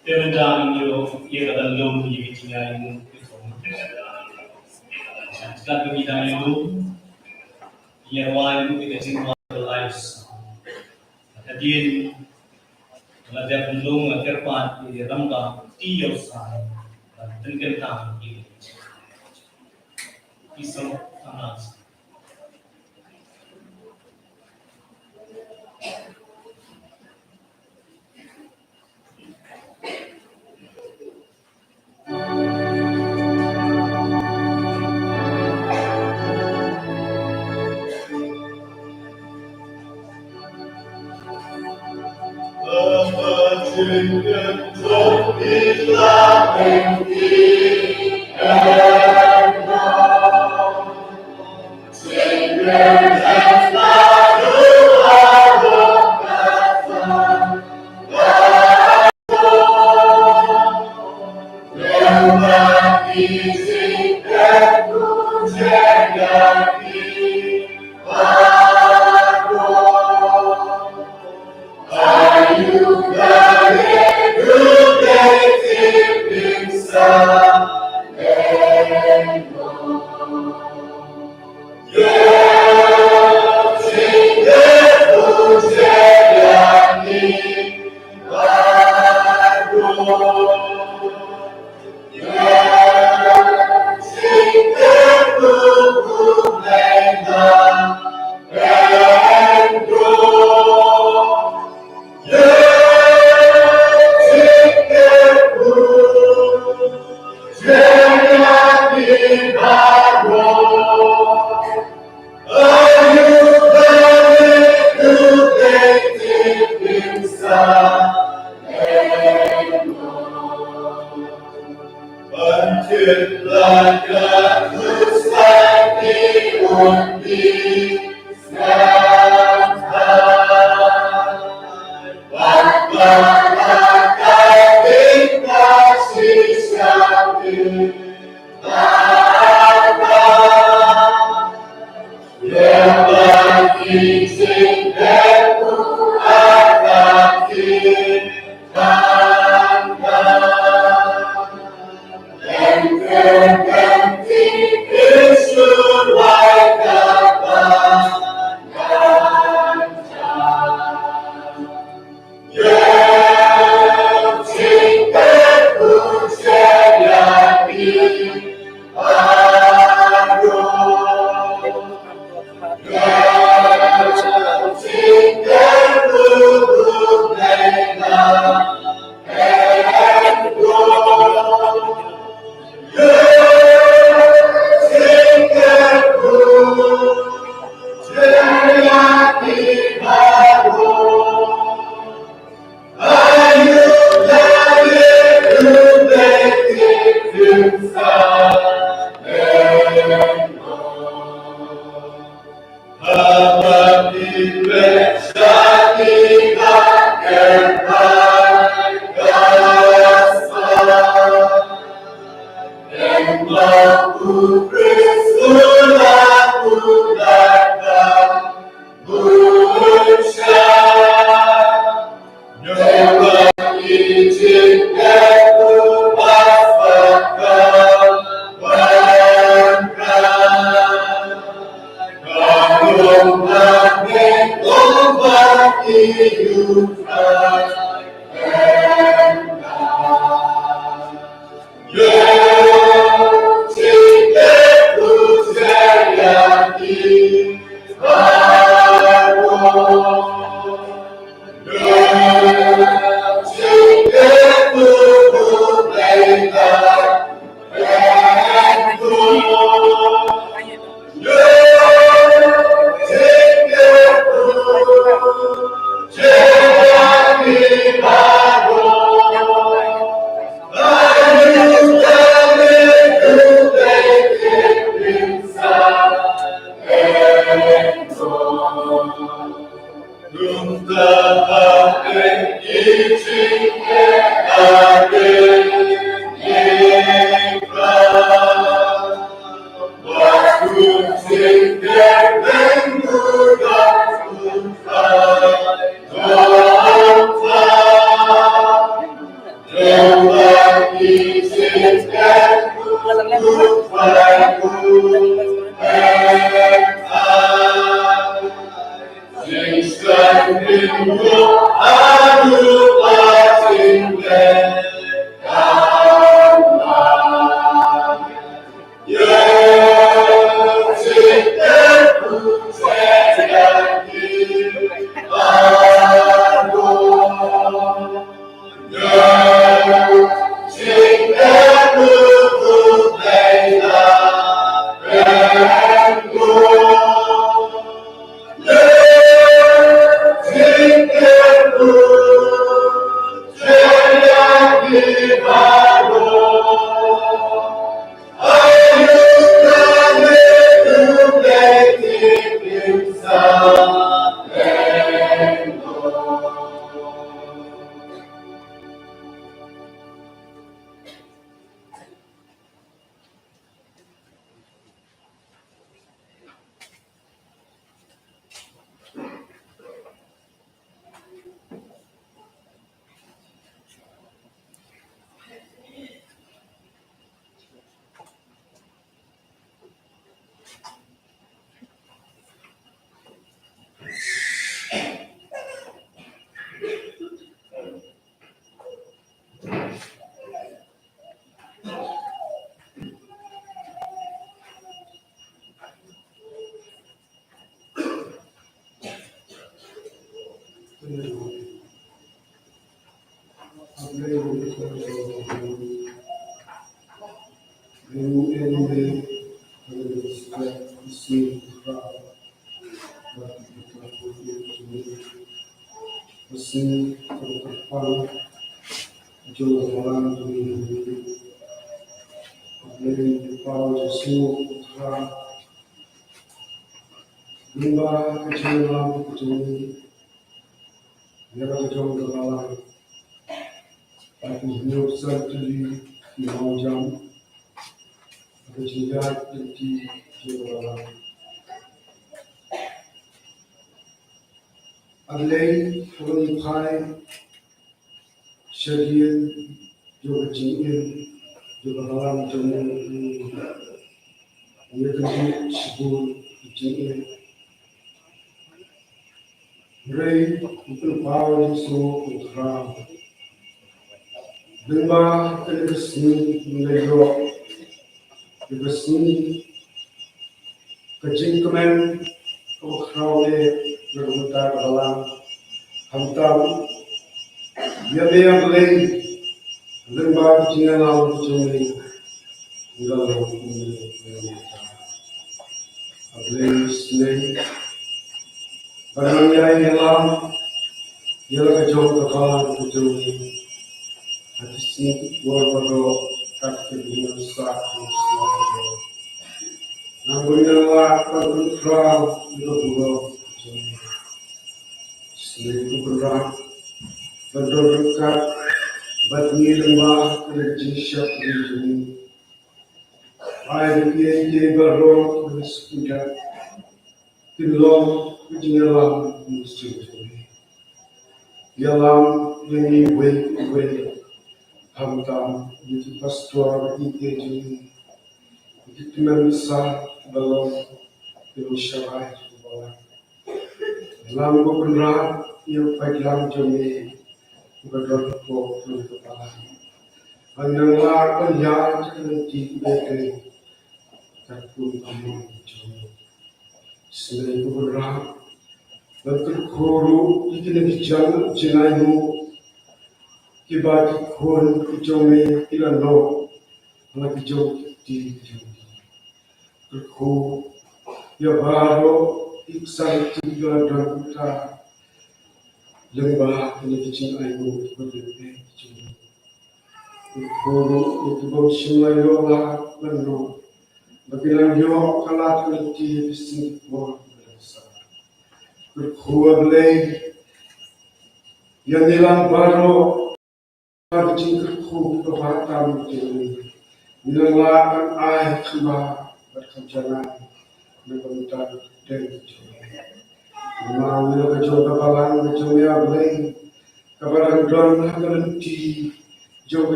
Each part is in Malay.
Terendam yo ia kata lom ye bicara ilmu itu. Sekarang kita ilmu ia wan itu kita cinta lives. Hadirin Melajar belum akhir part di rangka tiada sah dan tenggelam ini. Kisah anas.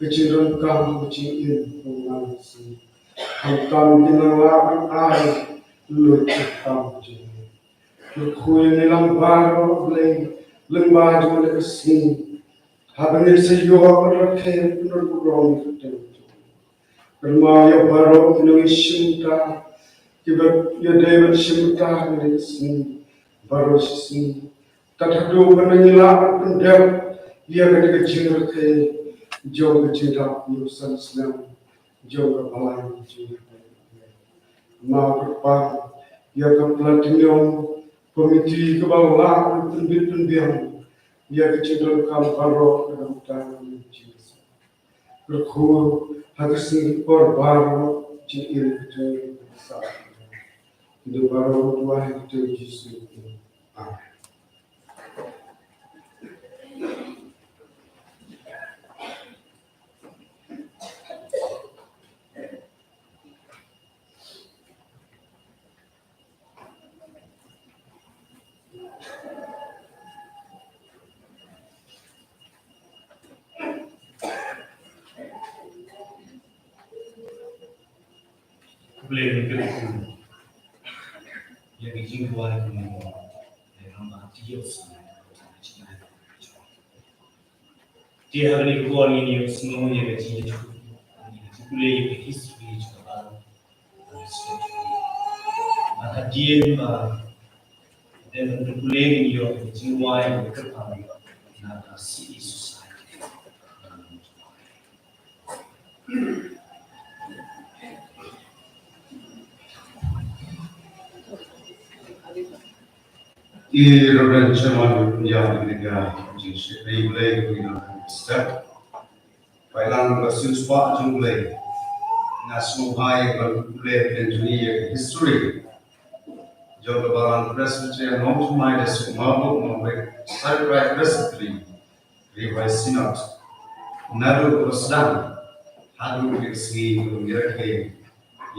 keciron kam kecin pengang si hantam tinang ai lu kam kecin kuy nilang baro blay lembaju le kesini habang sayo rakhe nurong kecin bermaya baro nung shimta kibat ya dewan shimta le kesini baro sini tatadu penangila pendem ia ketika Jingrakhe Jong Jingdap Nusan Snem Jong Balang Jingrakhe ma berpang ia ke platinum komiti ke bawah penbiang ia kecil kam baro dalam tangan Jesus berkur hadisi or baro jingir kecil besar itu baro Tuhan kecil Jesus amin. Boleh berkata, yang Jingrakhe ini hamba Dios. Dia hari kuat ini semua yang Jingrakhe, boleh yang history juga. Maka dia dan boleh yang Jingrakhe berkata, nak si Yesus. The Reverend Chairman yang Negara Jingse Reblay Kuina Step Balang Basus Pak Junglay Nasmuhai Balulay Engineer History Jong Balang Presbyterian Nongthymmai Desumabo Nombe Cypriot Presbyterian Revised Synod Naru Rosdan Hadu Kirsi Jingrakhe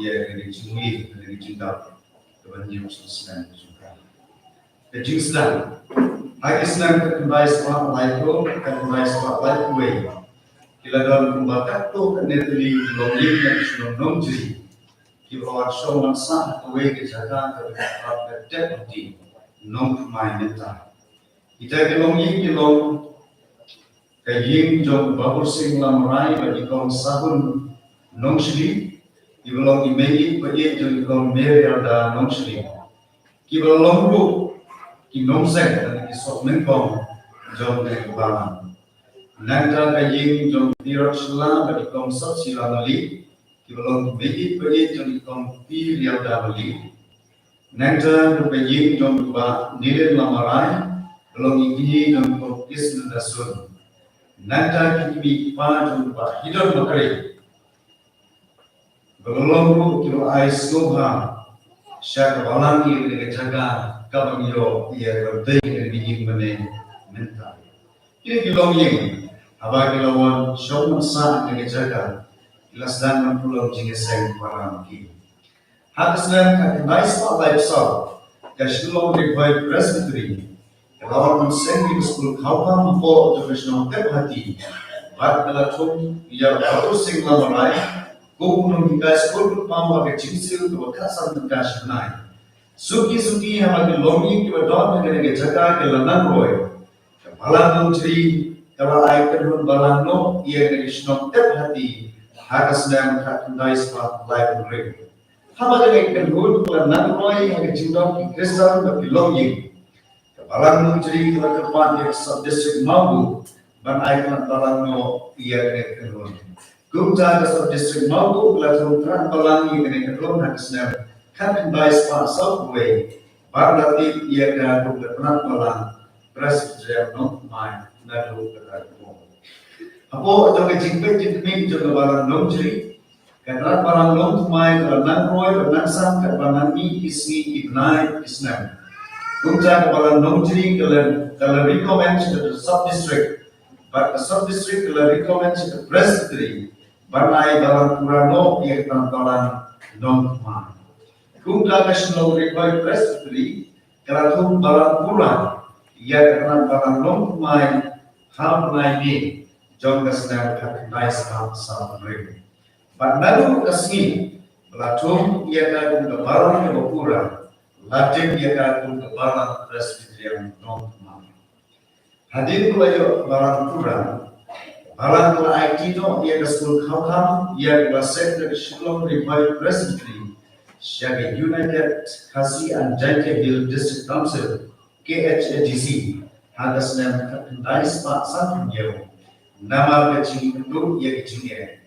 Ia Kini Jingwi Kini Jingdap Tuan Yesus Snem the Jingdap, I Snem kembali sepak laiko, kembali sepak laiko way. Kila dalam pembakat tu kenetli longing yang sudah nongji. Kila awak show masa away kejaga kebetulan deputy Nongthymmai minta. Kita kelonging kelong kaying jom babur sing lamrai bagi kong sahun nongshli. Kila imegi bagi jom kong meriada nongshli. Kila longbu ki nomsek dan ki sok mengkong jom dari Balang. Nangka kaying jom dirot sila bagi kong sok sila mali, ki belum begi bagi jom kong pi liau dah mali. Nangka kaying jom ba nilai lamarai, belum ikini jom kong kis mendasun. Nangka kimi pa jom ba hidup makari. Belum kilo ais gobha, syak Balang ini kejaga. Kapag iyo berdaya dan bikin mana mental. Ini kilonging, abang kilauan show masa dengan jaga, ilas dan mempulau jingeseng Balang ki. Hadis Snem kan nice life saw, kasilong revive Presbyterian. Kalau menseng di school kawam po profesional tep hati, bak kelatung ia baru sing lamarai, kukunung hingga school pamwa ke jingsil tu kasan mengkas benai. Suki hamakin longing kita dalam negara jaga ke lanang roy. Balang nongcri kalau aikar pun balang no ia negara senok tep hati hakas dan hakundai sepat live ring. Hamakin aikar pun lanang roy hamakin Jingdap Kristal tapi longing. Balang nongcri kalau kepan dia sub district Mambu ban aikar balang no ia negara pun. Kumja sub district Mambu kalau terang balang ia negara pun hakas dan kan kembali sepak Southway, barangkali ia akan berperan Balang Presbyterian Nongthymmai nalu berkata. Apo atau jingping juga Balang Nongthymmai, karena Balang Nongthymmai kalau nangroy bernangsang ke Balang ni isi ibnai Snem. Kumja Balang Nongthymmai kalau recommend to the sub district, but the sub district kalau recommend to the Presbyterian, banai Balang Purano ia akan Balang Nongthymmai. Kumda National Revive Presbyterian, keraton Balang Puran, ia karena Balang Nongthymmai ham naik Jong Snem nice some ring. But Nadu Kasni, Latum Yaka the Balang of Pura, Latin Yaka the Balang Presbyterian Nongthymmai. Hadin Kulayo Balang Pura, Balang Kula Aitino Yaka School Kaukam, Yaka Secretary Shilong Revival Presbyterian, Shaggy United Kasi and Janke Hill District Council, KHADC, Hagasnem Dice Part San Yew, Nama Kaching Lu Yakaching.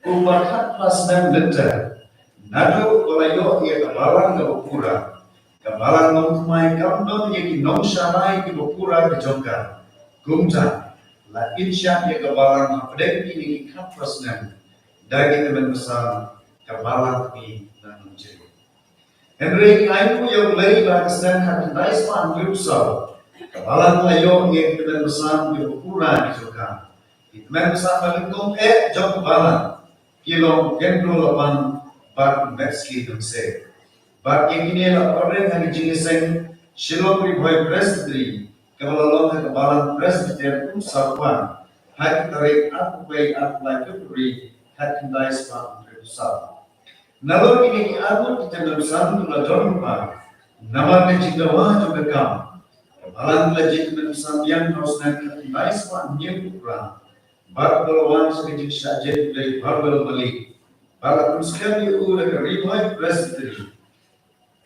Upakat Snem Linter, Nadu Kolayo Yaka Balang of Pura, Balang Nongthymmai Kamdon Yaki Nongthymmai Kipura Kijoka, Gumta, La Insha Yaka Balang Hapdek Ini Kapra Snem, Dagi Temen Besar, Kabalang Ni Nanjiri. Henry Aiku Yok Lay Bak Snem Hakan Daispan Yusau, Kabalang Layo Yaki Temen Besar Kipura Kijoka, Temen Besar Malingkong Jong Balang. Kilong kendro lapan bak Mexico dumse. Bak yang ini la orang yang jingiseng Shilong Riboy Presbyterian kebalalong ke Balang Presbyterian Sabwan hak tarik aku baik aku lagi beri hak kendai sebab berusaha. Nalor ini aku kita berusaha untuk lajon pak. Nama kejingawah juga kam. Balang lagi berusaha yang harus nak kendai sebab nyempuran. Bak balawan sekejap saja dari barbel balik. Bak sekali ulah Riboy Presbyterian.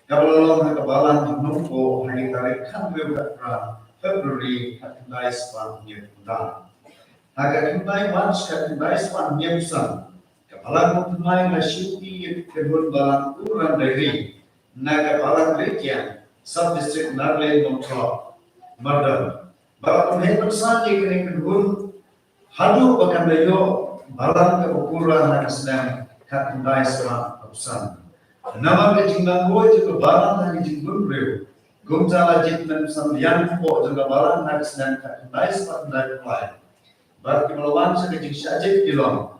Kabalalong Balang menumpu hari tarik kambil berapa Februari kendai sepan nyempuran. Harga kendai mas kendai sepan nyempuran. Balang Nongthymmai nasyuti kedua Balang ukuran dari naga Balang Rikian sub district Narle Nongthymmai Mardam. Balang hebat saja kena kedua Hadu bahkan dayo Balang ke ukuran naga Snem kendai sepan urusan. Nama Jingrakhe juga Balang hari Jingdap rew. Gumjala Jingdap sambian po juga Balang hari Snem kendai sepan kendai lain. Bagi melawan sekejap saja kilom.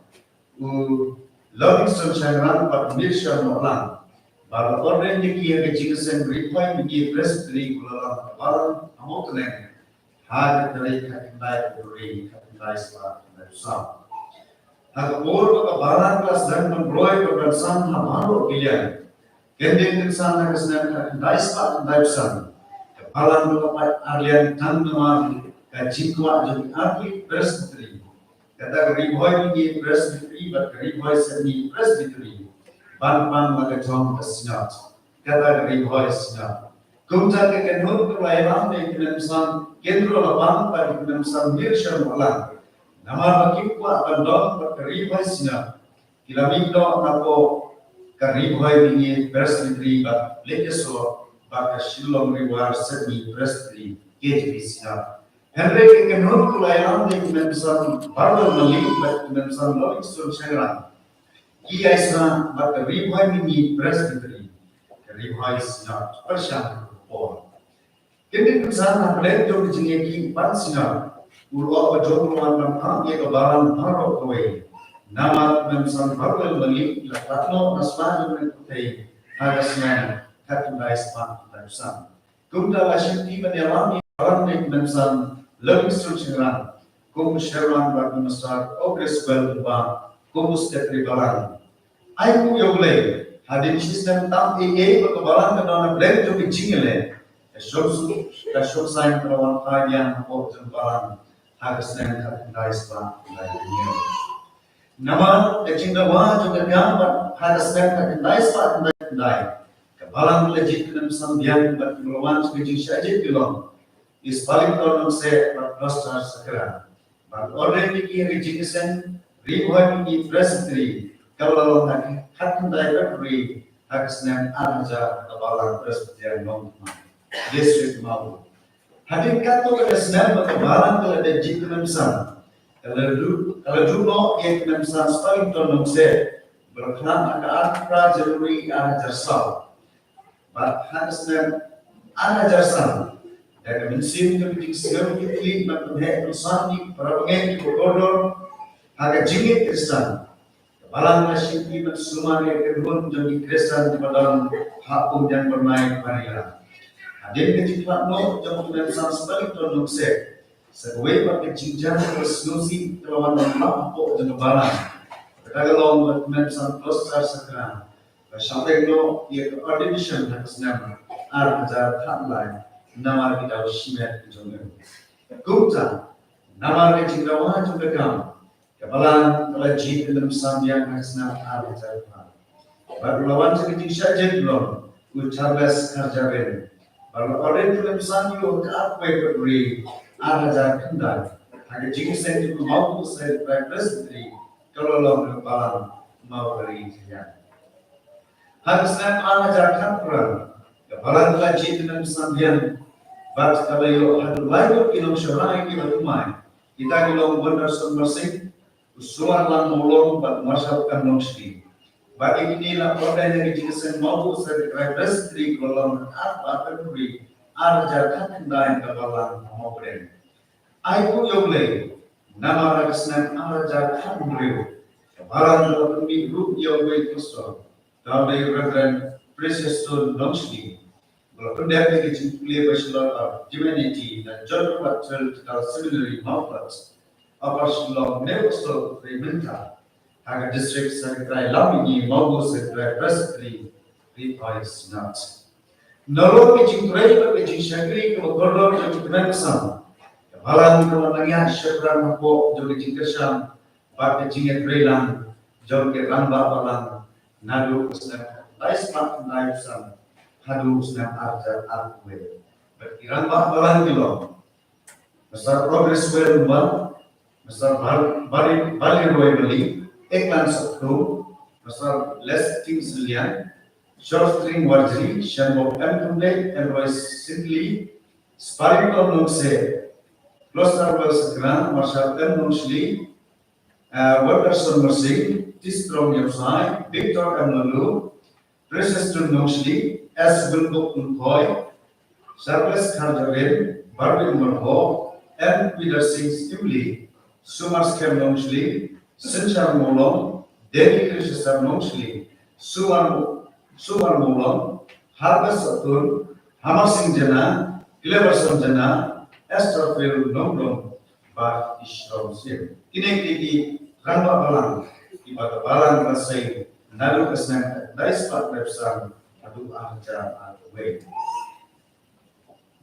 Loving sunshine pak Malaysia Balang. Bagi orang yang kia kejingsen Riboy menjadi Presbyterian Balang Balang Amoteng. Hal dari kendai beri kendai sepan kendai usah. Hak or Balang kelas dan memperoleh kebersamaan hamaru kalian. Kendeng insan nak Snem kendai sepan kendai usah. Balang melapai alian tanggungan kajikwa jadi arti Presbyterian. Kata Riboy menjadi Presbyterian, but Riboy seni Presbyterian. Ban laga Jong kesinat. Kata Riboy sinat. Kumta ke kenur kelainan di kenemsan kendro lapang pada kenemsan Malaysia Balang. Nama bagi kuat bandong pada Riboy sinat. Kilamikdo nako ke Riboy menjadi Presbyterian, but lekeso baka Shilong Riboy seni Presbyterian. KJP sinat. Henry kenur kelainan di kenemsan Barbel Malik pada kenemsan Loving Sunshine. Kia isna pada Riboy menjadi Presbyterian. Riboy sinat persyarat. Kini kesana pelajari jom dijengki pan sinar. Ulwa jom ruang nampak ia kebalan baru kawai. Nama memsan baru beli lakatno nasma jom kutai. Hagasnya katundai sepan tarusan. Kumda wasyuti menyalami baran di memsan lebih sunshine. Kum sherwan bagi masar ogres belba. Kum sekretari Balang. Aiku yogle. Hadir sistem tam berkebalan kedua blend jom dijengki. Kasut sain perawan kajian option Balang harus Snem kendai sepan kendai dunia. Nama Jingdap juga gambar harus Snem kendai sepan kendai. Balang legit kena sambian bagi melawan sekejap saja bilang. Is paling tolong saya berprostar segera. Bagi orang yang kira Riboy menjadi Presbyterian. Kalau nak kendai beri harus Snem anaja Balang Presbyterian Nongthymmai. District Mau. Hadir kato pada Snem Balang kalau ada jika memsan. Kalau dulu yang memsan paling tolong saya berkenan agak akra jaluri arah jarsal. Bahkan Snem arah jarsal. Dan mensim kemudian segala kita mempunyai perusahaan di perangai di Bogor agak jingit Kristen. Balang masih di Sumatera kedua menjadi Kristen di Balang Hakun yang bermain Manila. Hadir kecil no jom memsan sebalik tolong saya Segway pakai cincang bersnusi kelawan lampu dan balang. Katagalong dokumen san prostar sekarang. Sampai no ia audition dan Snem arja hotline namar kita usimet jongen. Gupta namar ke Jingrakhe juga kam. Balang kelajit dalam sambian Snem arja hotline. Berlawan sekitar saja belum. Ucaples kerjaben. Baru orang dalam sambian ke apa beri arja kendal. Hanya jika saya mau saya Presbyterian kalau long Balang mau beri jalan. Harusnya ajarkan Quran. Balang lagi dengan sambian bab kalau hadu lain kita syurai kita rumah. Kita kalau benar semasa usulan lang molong bab masyarakat Nongthymmai. Bagi inilah orang yang dijadikan mau sebagai Presbyterian kalau apa beri ajarkan dan Balang mau beri. Aku yogle nama raksana ajarkan beri. Balang dalam grup yogle Kristo. Dari Reverend Presbyterian Nongthymmai, walaupun dia menjadi kuliah Bachelor of Divinity dan John Baptist Seminary Mountfort, apa sebelum Newcastle Fremantle, agak distrik Secretary Lamini maupun Secretary Presbyterian Repoise Not. Nolong Jingrakhe bagi Jingrakhe kalau korban jadi kenasan, Balang kalau nanya syukuran mampu jadi Jingrakhe, bagi Jingrakhe lang, Jong ke ramba Balang. Nadu Snem, lais mak naifsan, hadu Snem arja arwe. Berkiraan Balang kilo, besar progres berubah, besar balik beli, iklan satu, besar listing selian, short string warjri, shanbok emtunde, envoice simply, sparring kolom se, closer segera, masyarakat Nongthymmai, Waterson Mersing, Tistrong Yosai, Victor Amlalu, Presbyterian Nongthymmai, S. Wilbuk Nkoi, Charles Kharjavel, Barbin Merho, M. Peter Singh Stimley, Sumars Kem Nongthymmai, Sinchar Molong, Denny Christopher Nongthymmai, Suman Molong, Hargas Satur, Hamar Singh Jana, Cleverson Jana, Esther Phil Nongdong, Bar Ishram Sim. Ini Ramba Balang, ibadah Balang rasai, nalu kesana, dari sepat website, adu arja arwe.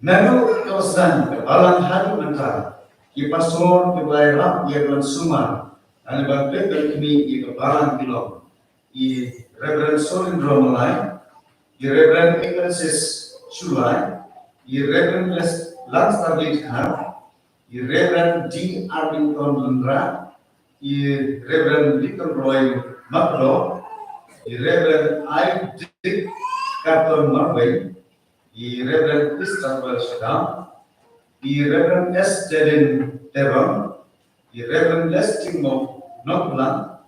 Nalu kawasan Balang hadu mentara, kipasor kebelai rap ia bulan sumar, dan bangkit dan kini ia Balang kilom, i Reverend Solindro Malai, i Reverend Ignatius Chulai, i Reverend Lanstar Lidhar, i Reverend D. Arlington Lundra, i Reverend Little Roy Macro, i Reverend I. Dick Carton Marway, i Reverend Christopher Shadam, i Reverend S. Jadin Devon, i Reverend Les Timo Noklan,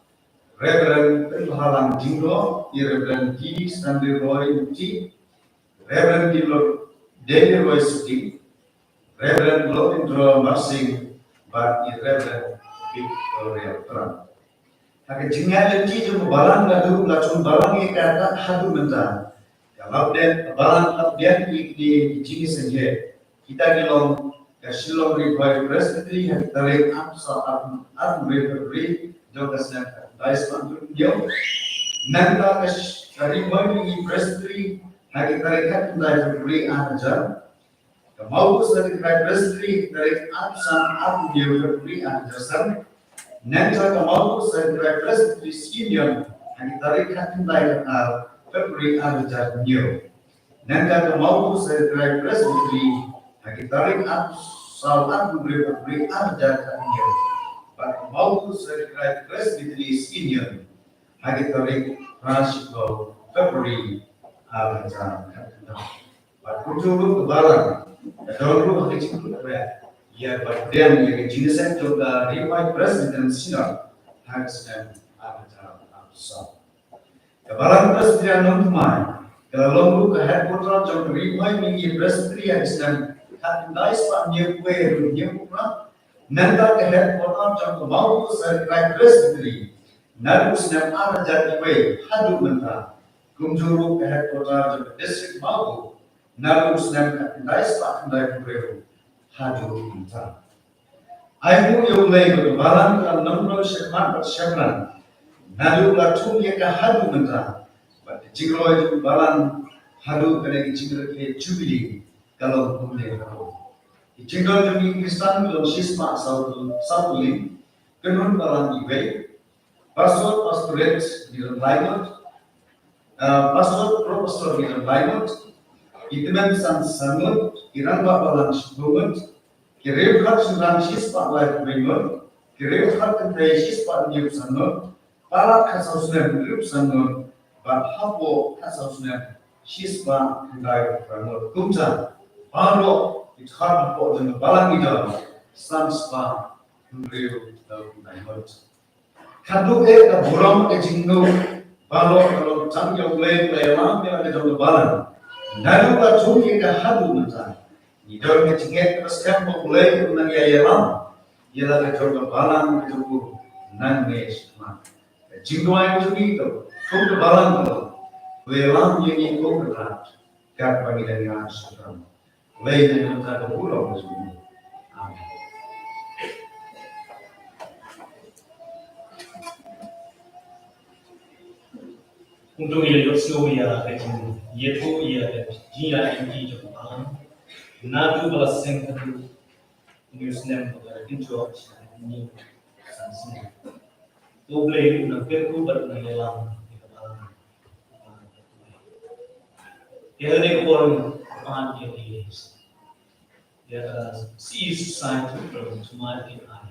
Reverend Ilhalang Jingo, i Reverend G. Stanley Roy Muti, Reverend Daily Roy Suti, Reverend Lotindro Marsing, but i Reverend Victoria Trump. Hak jingga lagi jumpa Balang lalu lacun Balang ini kata hadu mentah. Kalau dia Balang update di jingga saja, kita gelong kesilong require Presbyterian yang tarik apsa beri jauh Snem dari sepanjang jauh. Nanti dari bagi Presbyterian yang tarik dari beri ajar. Mau dari Presbyterian dari apsa beri ajar. Nanti mau dari Presbyterian senior yang tarik dari Februari ajar new. Nanti mau dari Presbyterian yang tarik apsa beri ajar new. Mau dari Presbyterian senior yang tarik Francisco Februari ajar new. Ujung Balang, dahulu hakik ya berdiam yang jenis juga riwayat Presbyterian Sinod harus dan ajar absal. Balang Presbyterian Nongthymmai, kalau lu ke headquarter jauh riwayat minggu Presbyterian dan hadai sepan new pura, nanti ke headquarter jauh mau serkai Presbyterian, nanti Snem ajar way hadu mentah, kumjuru ke headquarter jauh distrik mau, nanti Snem hadai sepan hadai pura. Hadu mentah. Ai mu yung lay ko balang ka nomro shekman pat shekran. Nadu ka tumye ka hadu mentra. But Jingrakhe itu balang hadu kena Jingrakhe jubilee kalau tumye ka. Jingrakhe itu Kristen belum sisma saulim kenun balang iwe. Pastorate di Laimot, Profesor di Laimot, Itimen san sanut, Iran balang shubungut, Kireuhat sunan sispa lai bengun, Kireuhat kentai sispa niup sanut, Palat kasau sunan niup sanut, Bat hapo kasau sunan sispa kentai rangut kumsa, Palo ithat hapo dengan balang ida, san spa niup Laimot. Kadu ka buram ke jingno balo kalau jang yang play lam ya ada jong balan nalu ka chungi ka hadu mata ni dor ke jinget terus kan mo play nang ya lam ya la ka jong balan ke jong nan me ma jingno ay chungi to kung ka balan ko we lam yang ko ka ka pagi dan ya sutram play na ka buram ke jong amen. Untuk ia Yosua ia kecil, Yetu ia dia ini juga Balang. Nadu balaseng itu Snem berkinjau ini Snem. Doble una perku bernayalang di Balang. Dia ada orang an dia is. Dia si society from semua kita.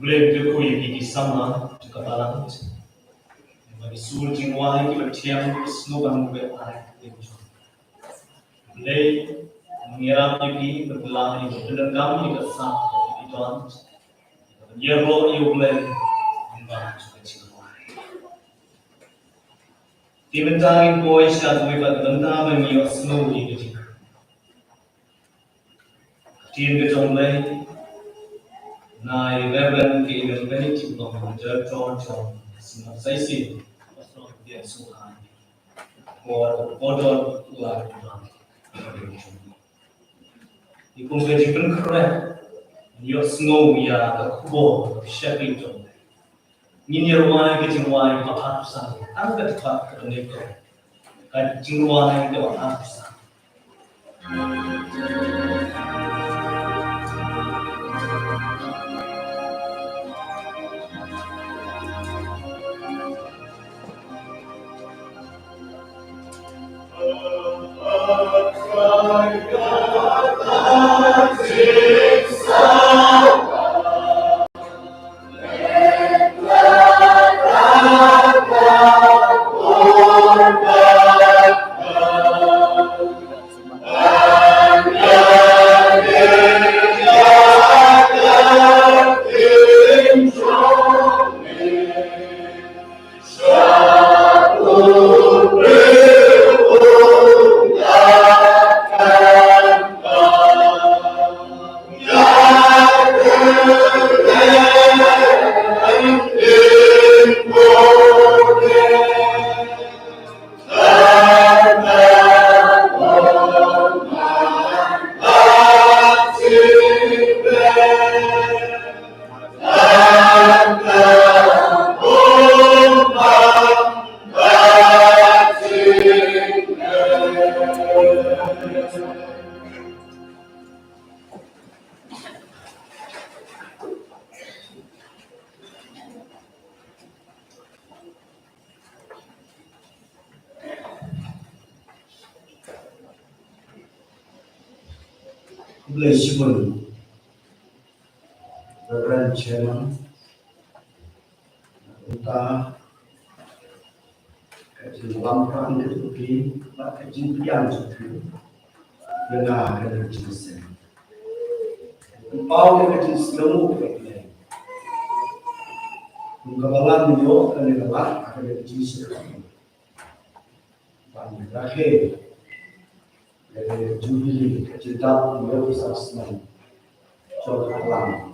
Blame the Koyi Sama to Balang. But the Sul Jingwai, the Tiam, slogan with I. Blame Nira Pipi, the Balang, the Gam, the Sam, the Dons, the Yellow, you blame, and back to the Chilwai. Timen tangin boy siya tumipat damdaman niyo snow di kecil. Tim ke Jong lay, nai Reverend ke Iben Benedict Long Jong Jong sinap saya sih, pasal dia suka. Kodon luar biasa. Ikung kejiban keren, niyo snow ya kubo shaping Jong. Nyinyirwai kejingwai pakatusan, angkat pak kereneko. Kejingwai ke pakatusan. Bless you, Reverend Chairman, Uta, Kajin Lampang Ketuki, Kajin Piang Ketuki, Yana Kajin Snem. Pau Kajin Snem Ketuki. Balang yo kanila Kajin Snem. Jingrakhe, Jubilee, Jingdap, Snem, Jong Balang,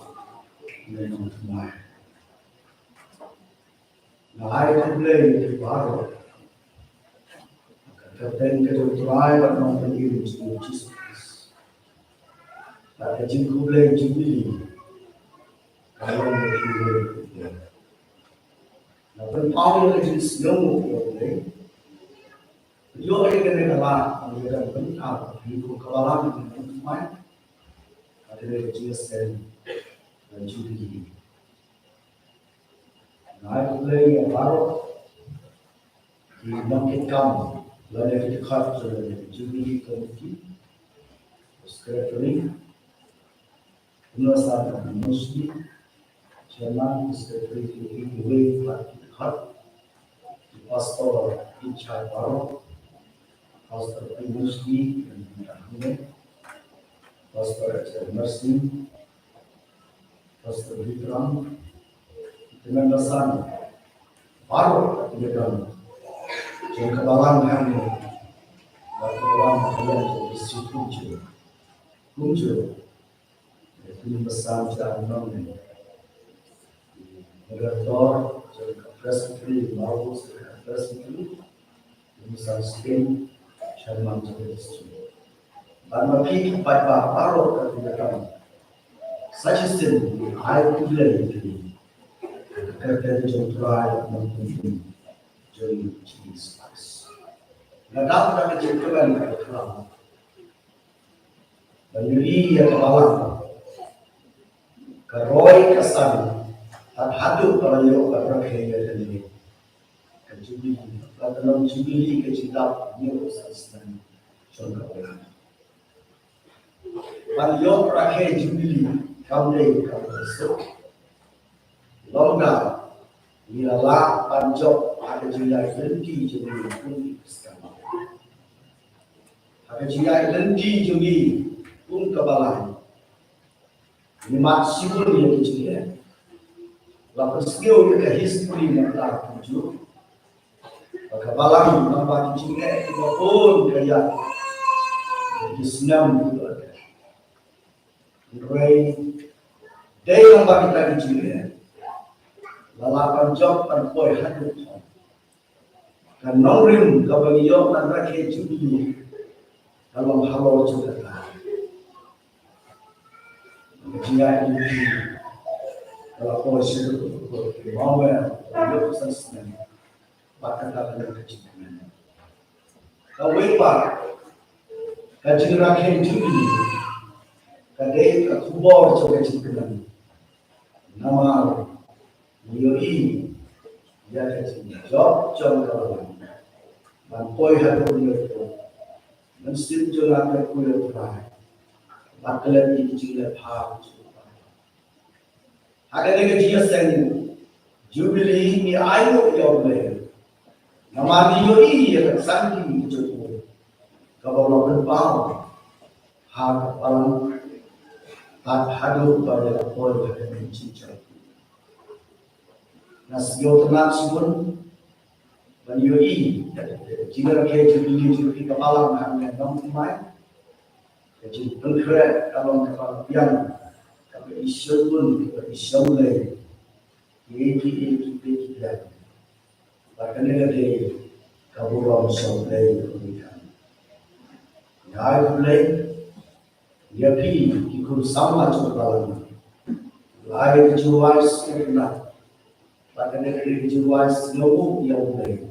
Nongthymmai. I complain to Balang. Then get to try but not the units to Jesus. Like a Jingrakhe Jubilee, I want to be now, when Paul is no you're going to allow and you're going to out. You could come along and find. I did Jesus said, Jubilee. I play a barrel. He not get come. Learn every cut to the Jubilee committee. Secretary. Mostly. Chairman, secretary, the way to cut. The pastor in charge barrel. Pastor Umsning and Pastor Umsning, Pastor Balang, Remember son, Balang, Jong Balang and Balang is Kunjo, the son Jang, Moderator, Presbyterian, Marvels, Presbyterian, Snem, Chairman of the district. But my people by Baro at the time. Such a thing, I would lay to me. The curtains of pride of Nongthymmai during Jesus Christ. Now, after the gentleman at the crown, when you read at the Balang, Karoy Kasan, that Hadu Parayo Jingrakhe at the name. Jubilee, but the Jubilee Jingdap, Snem, Jong. When your Jingrakhe Jubilee come so long down, we allow Panjok ada Jubilee Jubilee pun sekarang. Ada Jubilee Jubilee pun kebalan. Ini maksud yang Jubilee. Lalu skill ke history yang tak tujuh. Maka Balang nampak Jingdap itu pun kaya di Snem itu ada. Ray day nampak kita di Jingdap. Lalapan job dan boy hadut. Kan nongrim kabel yok dan rakyat jubili dalam halau cerita. Jika ini kalau polisi itu mau yok sensitif. Bahkan dalam kecil-kecilan. Kau apa? Jingrakhe jubili, kadai kubur kecil-kecilan. Nama Yoi, dia kecil. Job kalau Bampoi hadir itu, mesti jualan berkulit berai. Bakalan ini juga faham. Ada lagi dia seni, jubili ini ayu yang boleh. Nama Yoi yang sangat cukup. Kalau berbau, hak orang tak hadir pada Bampoi hadir mencincang. Nasio tenang sebun. Yoi, Jingrakhe jubili jubili Balang hanya Nongthymmai, jadi bergerak dalam kapal yang kami isu pun kami isu lagi, ini. Bahkan ada kabupaten Snem kemudian, ya mulai dia pergi ikut sama juga Balang, lain jual sebenarnya, bahkan ada jual seluruh yang mulai.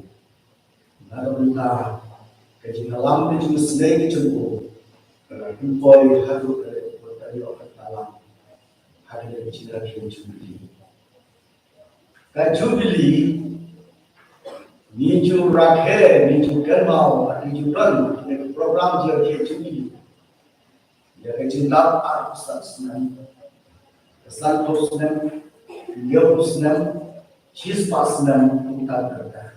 Ada minta kecintaan itu Snem itu employ hadir dari orang Balang hadir di Jingrakhe jubili. Jubili ni Jingrakhe ni Kermau ni Juran ni program Jingrakhe jubili. Ya Jingdap arus Snem, kesan Snem, dia Snem, chispa Snem kita berada.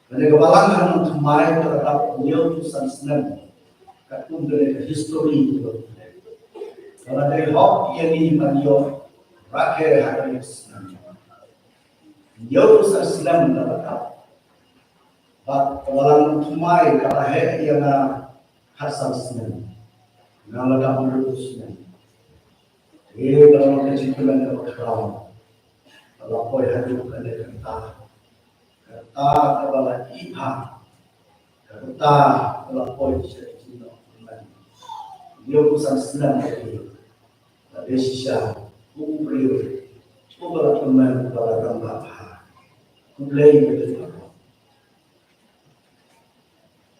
Mereka Balang Nongthymmai terhadap beliau Snem, katun dari history itu. Kalau dari hok ini beliau rakyat hari Snem, beliau Snem terhadap Balang Nongthymmai kerana yang khasal Snem, nama kamu Snem. Ini dalam kesimpulan terkenal, kalau kau hidup pada kata. Kata kepala ipa, kata kepala polisi itu, dia bukan Snem lagi, tapi sisa kubur, kubur teman kepala gambar, kubur itu.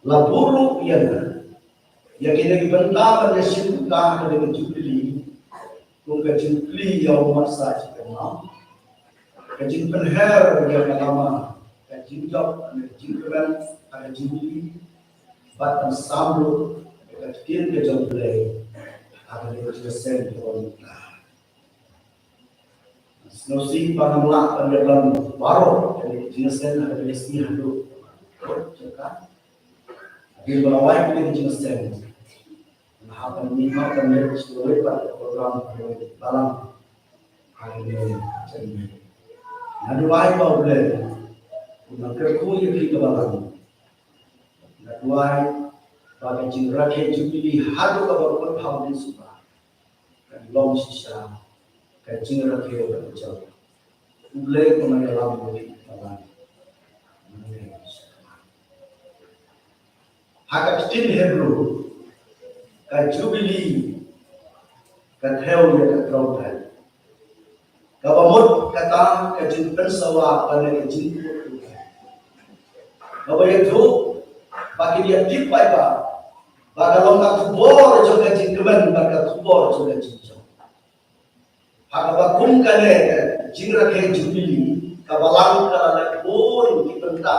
Laburu yang kita bentar pada siapa pada jubili, bukan jubili yang masa kita kajin penher yang lama. Jingdap, Jingdap, ada jubili, batang sambut, ada kecil kecil belai, ada juga sen wanita. Snosi panamlah pada dalam baru, jadi jenis sen ada jenis ni hadu, cakap. Di bawah itu jenis sen. Nah, apa ni makan dia sesuai pada program Balang hari ini. Nah, dua itu boleh. Maka kau yang kita Balang, natuai bagi Jingrakhe jubili hadu kabar berpaham di suka, kan long sisa, kan Jingrakhe berjauh, mulai penanya lampu di Balang, hak kecil Hebrew, kan jubili, kan hewan yang terkautai, kabamut kata kan pensawa pada kan Bapak itu bagi dia tipai pak, bagi longkak kubur juga jingkemen, bagi kubur juga jingkemen. Hak bakum kane Jingrakhe jubili, kabalang kalau pun kita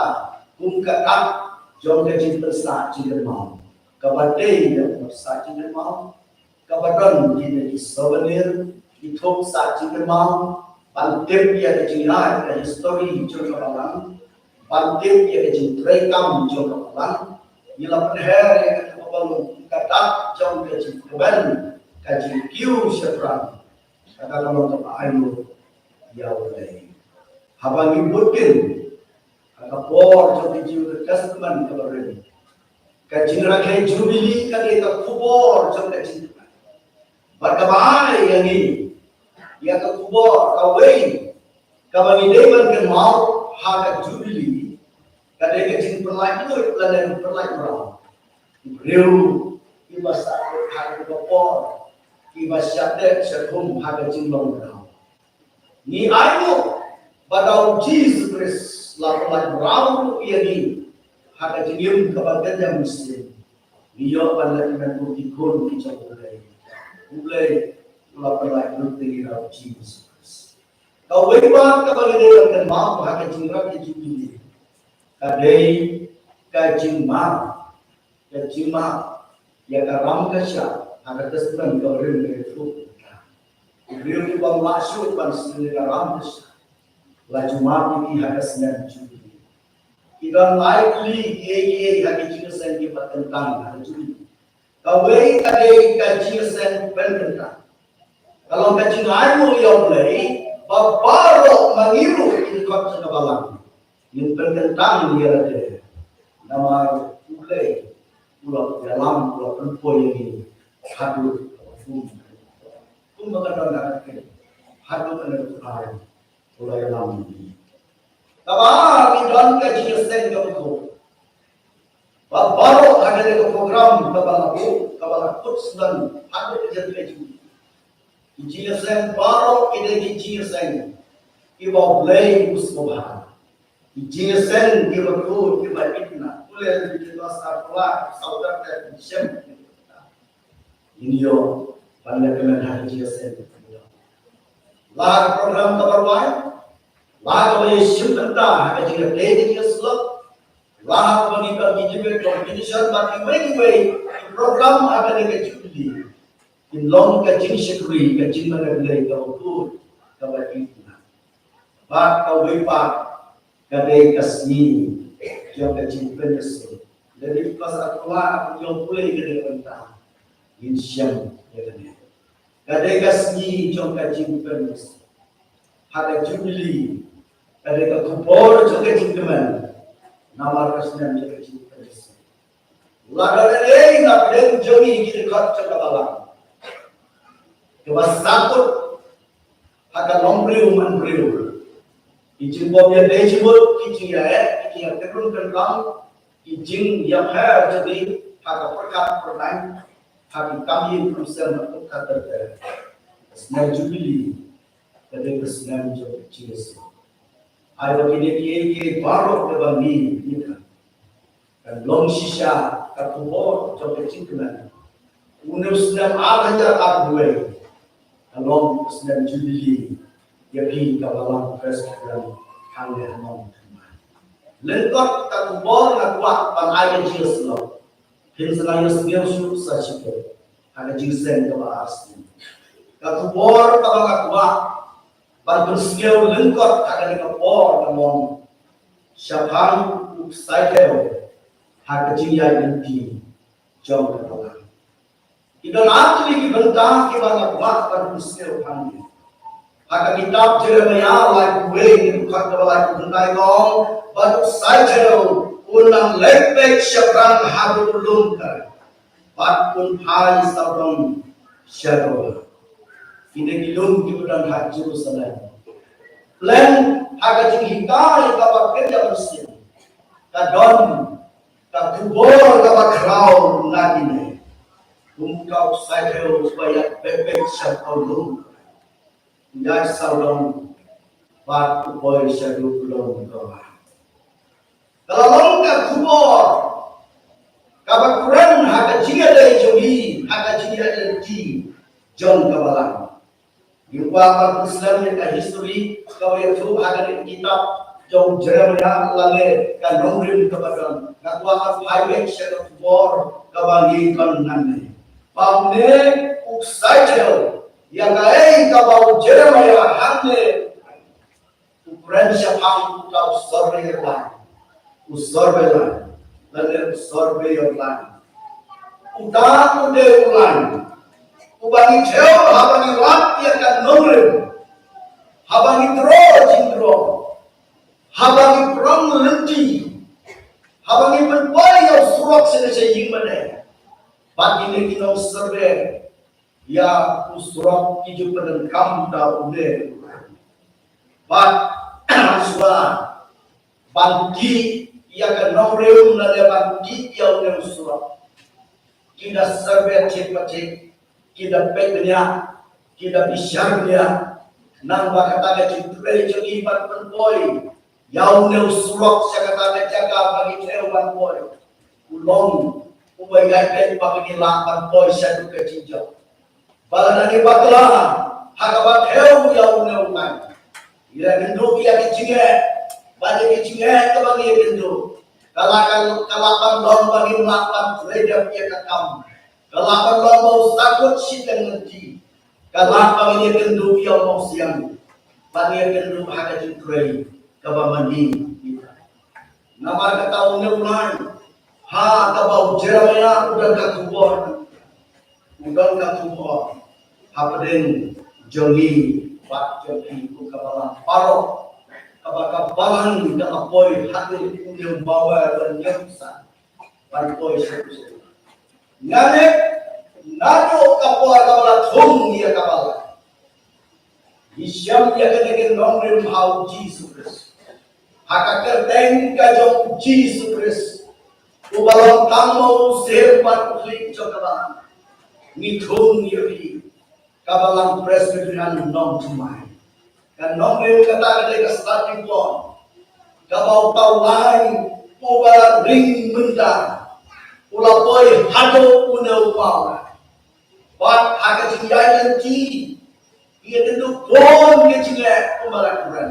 kum kakak Jong jingkemen sah jingkemen mau, kabadai yang sah jingkemen mau, kabadon jadi souvenir, itu sah jingkemen mau, pantai dia jingkemen, history juga kabalang. Banting yang kecintrekam jauh Balang, bila penher yang kebalang katak jauh kecintreban, kaji kiu seberang, kata kalau tak ayu, ya boleh. Habang ibutin, Kapor jom keju kasman kabarin. Ka Jingrakhe Jubilee ka kita kubor jom keju. Berkabai yang ini, ia ka kubor kawin, kabagi dewan ke mau hak Jubilee, kadai keju perlain itu lain perlain orang. Riu iba sakit hak kapor, iba syadek sekum hak Jinglong orang. Ni ayo badau Jesus Christ lakukan berau ia ni hak Jinglong kebagian yang muslim. Dia pada dengan bukti kun kita mulai lakukan bukti rau Jesus Christ. Kau beriman kepada dia dan mau hak Jingrakhe Jubilee. Kadai kajingma ya karam kasya hak tersebut kau rindu itu. Beliau bang masuk pan sendiri karam kasya. Laju mati hak Snem Jubilee. Ikan likely hak Jingrakhe di tentang hak Jubilee. Kau kadai kajingsen tentang. Kalau kajingan mu yang boleh, bapak mengiru ini kau sudah Balang. Yang tentang dia ada nama mulai pulau dalam pulau perempuan ini hadu pun berkata nak hadu kena tuai pulau dalam ini. Tapi dan kajian sen kamu baru ada di program kabalah puts dan ada kerja kajian. Kajian sen baru ini kajian sen ibu boleh usbah. Kajian sen ibu tu ibu itna boleh kita sekolah saudara dan sem. Ini yo pandai kena kajian sen. Lah program kabarwai, lah boleh simpan kajian kajian selok. Lah bagi juga competition bagi way program ada di Jubilee. In long kajing sekuri kajing mana boleh kau tu kau itu. Bak kau bepat kadai kasni yang kajing penyusul. Jadi pas akulah yang boleh kadai mentah. Insyaallah ya kadai. Kadai kasni yang kajing penyusul. Ada Jubilee kadai kau bor juga kajing teman. Nama Snem yang kecil kecil. Laga ini nak den jami kita kat cakap Balang. Kebas satu, agak lombriu manbriu. Ijin bobnya dejibut, ijin yang terus terang, ijin yang her jadi agak perkat perlain, agak kami berusaha untuk kata Snem Jubilee, jadi Snem yang kecil. Ayo kita baru berbagi kita. Dan long sisa katubor coba cintakan. Snem ada jarak dua. Long Snem Jubilee yakin kawalan Presbyterian hanya Nongthymmai. Lengkap katubor nak buat pangai jelas lo. Hinsanya sendiri susah sikit. Ada jisen kawa asli. Katubor kawa nak buat bantu skill lengkap ada di kapor namun siapang cycle hak kejadian inti Jong ke Balang. Kita nanti lagi bentang kita nak buat bantu skill kami. Hak kitab Jeremia like way di bukan kebalai bentai Jong bantu cycle ulang lepek siapang habis lungkar. Patpun hai sabang syarwa. Ini gilung di badan hak Jerusalem. Plan agak jinghikai kapal kerja bersih. Kadon, kubur kapal crown lagi ni. Kau saya supaya bebek syarulung. Yang saudong batu boy syarulung kau. Kalau longkak kubur, kapal keren agak jingga dari jogi, agak jingga dari Jong ke Balang. Jumpa orang Islam yang history kau yang tu ada di kitab Jong Jeremia lalu kan nombrin kepada nakwa highway shadow war kabagi kan nanti. Pamne uksajel yang lain kau Jeremia hande ukuran siapa kau survey lain lalu survey lain udah lain. Ubani jauh, habani lat ia kan nombrin, habani jingdro, habangi perang lenti, habangi berpoi yang surak selesai mana. Bagi ni kita serve, ya surak hijau pada kam dah udah. Bag suara bangki ia kan nomreu nade bangki ia udah surak. Kita serve cepat, kita pegnya, kita bisyarnya. Nang bakata cintai jadi berpoi. Yang neu surak sekata jaga bagi cewan boy. Ulong ubai gaikan bagi lapan boy satu kecil. Balang bakla hakabat heu yang neu mai. Ila genduk ia kecingnya, bagi kecingnya ke bagi genduk. Kalapan lom bagi lapan fredah ia kakam. Kalapan lom mau takut sidang nanti. Kalapan ia genduk ia mau siang. Bagi genduk haka cintai. Kabamandi nama kata unek ha kabau Jeremiah udah kakubor hapaden jongi pak jongi ku kabalang paro kabakabalang da apoy hadir unyong bawa dan nyamsa pantoy seku ngane nado kapoy kabalang thong ya kabalang isyam ya kadegen nomrem hau Jesus Christ. Haka kerteng ka Jong Jesus Christ. Ubalong tamo serpan klik cokabalang. Ngithung yuri. Kabalang Presbyterian Nongthymmai. Kan nomrem kata kadega starting point. Kabau tau lain ubalang ring benda. Ulapoy hado una upawa. Bat haka cinggayan ki. Ia tentu pon ke cinggayan ubalang Quran.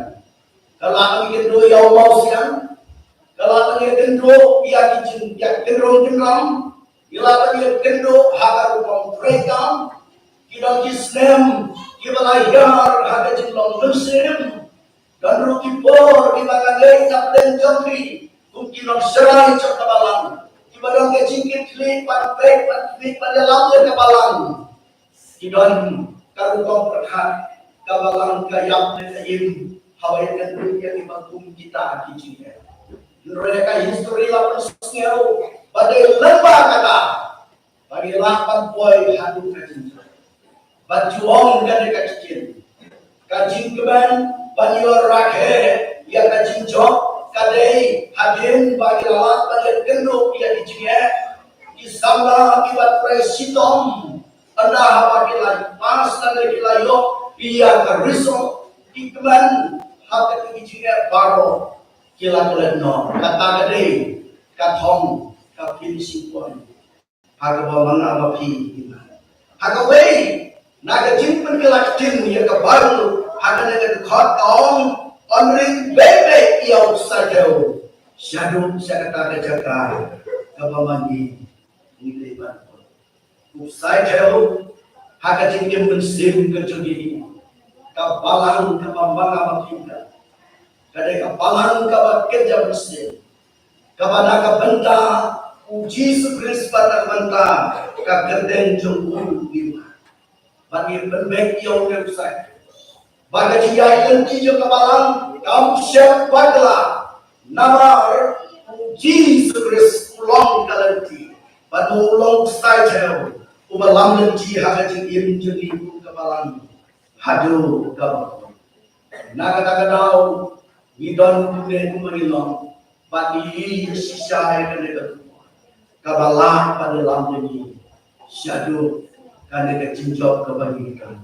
Kalau kami kendo yang mau siang, kalau kami kendo ia kicin, ia kendo jengam, ia kami kendo hakar upam trekam, kita Snem, kita lahir hakar jenglong Umsning, dan ruki por kita kangen kapten Jongri, kita serai cok Balang, kita dong kecingkit klik pantek pada lampu ke Balang, kita karupam perhat ke Balang kayap neim. Hawaiian dunia di bangkum kita kicinya. Mereka histori lapan sengau pada lembah kata, bagi lapan poin hadu kacin. Bajuong dan kacin, kacin keban bagi Jingrakhe ia kacin Jong, kadai hadin bagi lalat bagi genduk ia kicinya. Isamba akibat Presbyterian, anda bagi lagi pas dan lagi layok ia kerisok keban. Hak kecilnya baru kila no kata gede katong kapin sipon hak bawang abapi hak away naga jimpen kelaktin ya kebaru hak naga khot ong onring bebe ia usajau syadum syakata jaga kabamandi nilaiban usajau hak jimpen mensim kecuali Balang kabambang kita, kadai Balang kabat kerja bersih, kabana kabenta uji sukres pada kabenta kaberdeng jongul lima, bagi penbek yang website, bagi dia yang tijo Balang kamu siap bagla, nama uji sukres ulang kalanti, pada ulang saja, ubalang nanti hajin im jadi Balang. Hadu kau, naga tahu, idon punya kumarilong, bagi sisa yang ada kabalah pada lampu ini, syadu kan ada cincok kebagikan.